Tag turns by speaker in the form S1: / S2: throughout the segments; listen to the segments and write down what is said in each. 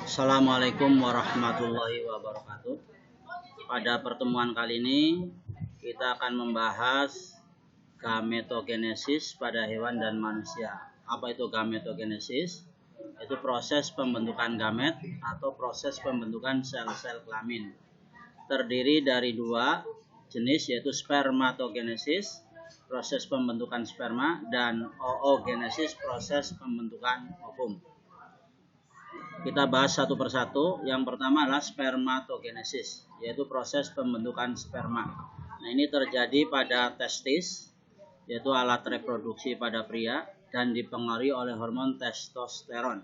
S1: Assalamualaikum warahmatullahi wabarakatuh. Pada pertemuan kali ini kita akan membahas gametogenesis pada hewan dan manusia. Apa itu gametogenesis? Itu proses pembentukan gamet atau proses pembentukan sel-sel kelamin. Terdiri dari dua jenis, yaitu spermatogenesis, proses pembentukan sperma, dan oogenesis, proses pembentukan ovum. Kita bahas satu persatu. Yang pertama adalah spermatogenesis, yaitu proses pembentukan sperma. Nah, ini terjadi pada testis, yaitu alat reproduksi pada pria, dan dipengaruhi oleh hormon testosteron.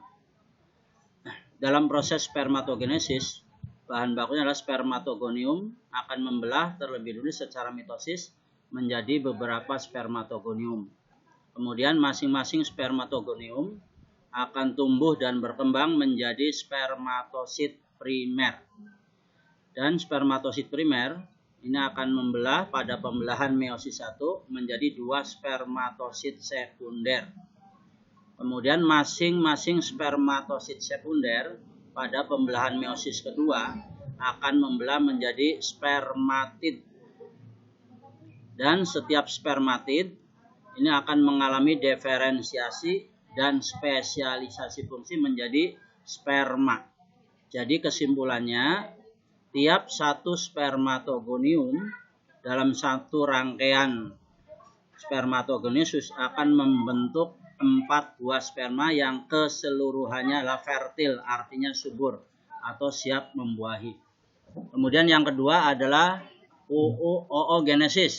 S1: Dalam proses spermatogenesis, bahan bakunya adalah spermatogonium, akan membelah terlebih dulu secara mitosis menjadi beberapa spermatogonium. Kemudian masing-masing spermatogonium akan tumbuh dan berkembang menjadi spermatosit primer. Dan spermatosit primer ini akan membelah pada pembelahan meiosis 1 menjadi dua spermatosit sekunder. Kemudian masing-masing spermatosit sekunder pada pembelahan meiosis kedua akan membelah menjadi spermatid. Dan setiap spermatid ini akan mengalami diferensiasi dan spesialisasi fungsi menjadi sperma. Jadi kesimpulannya, tiap satu spermatogonium dalam satu rangkaian spermatogenesis akan membentuk 4 buah sperma yang keseluruhannya adalah fertil, artinya subur atau siap membuahi. Kemudian yang kedua adalah oogenesis,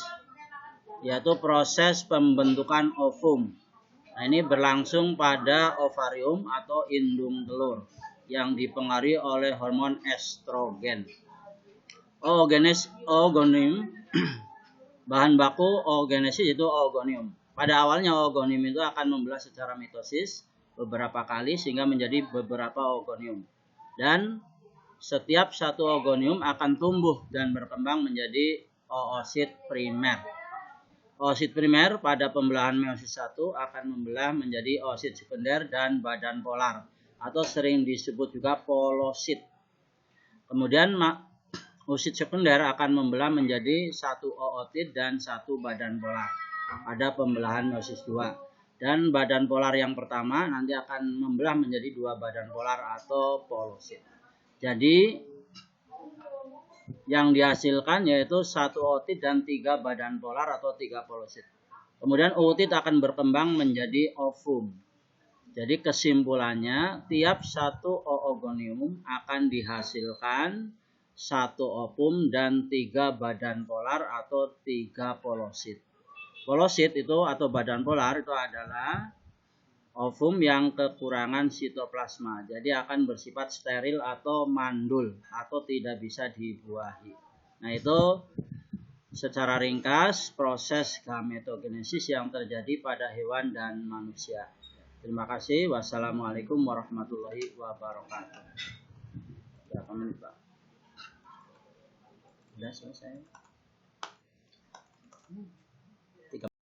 S1: yaitu proses pembentukan ovum. Nah, ini berlangsung pada ovarium atau indung telur yang dipengaruhi oleh hormon estrogen. Oogonium, bahan baku oogenesis itu oogonium. Pada awalnya oogonium itu akan membelah secara mitosis beberapa kali sehingga menjadi beberapa oogonium. Dan setiap satu oogonium akan tumbuh dan berkembang menjadi oosit primer. Oosit primer pada pembelahan meiosis 1 akan membelah menjadi oosit sekunder dan badan polar atau sering disebut juga polosit. Kemudian oosit sekunder akan membelah menjadi satu ootid dan satu badan polar pada pembelahan meiosis 2. Dan badan polar yang pertama nanti akan membelah menjadi dua badan polar atau polosit. Jadi yang dihasilkan yaitu satu ootid dan 3 badan polar atau 3 polosit. Kemudian ootid akan berkembang menjadi ovum. Jadi kesimpulannya, tiap satu oogonium akan dihasilkan satu ovum dan 3 badan polar atau 3 polosit. Polosit itu atau badan polar itu adalah ovum yang kekurangan sitoplasma, jadi akan bersifat steril atau mandul atau tidak bisa dibuahi. Nah, itu secara ringkas proses gametogenesis yang terjadi pada hewan dan manusia. Terima kasih. Wassalamualaikum warahmatullahi wabarakatuh. Berapa menit, Pak? Sudah selesai.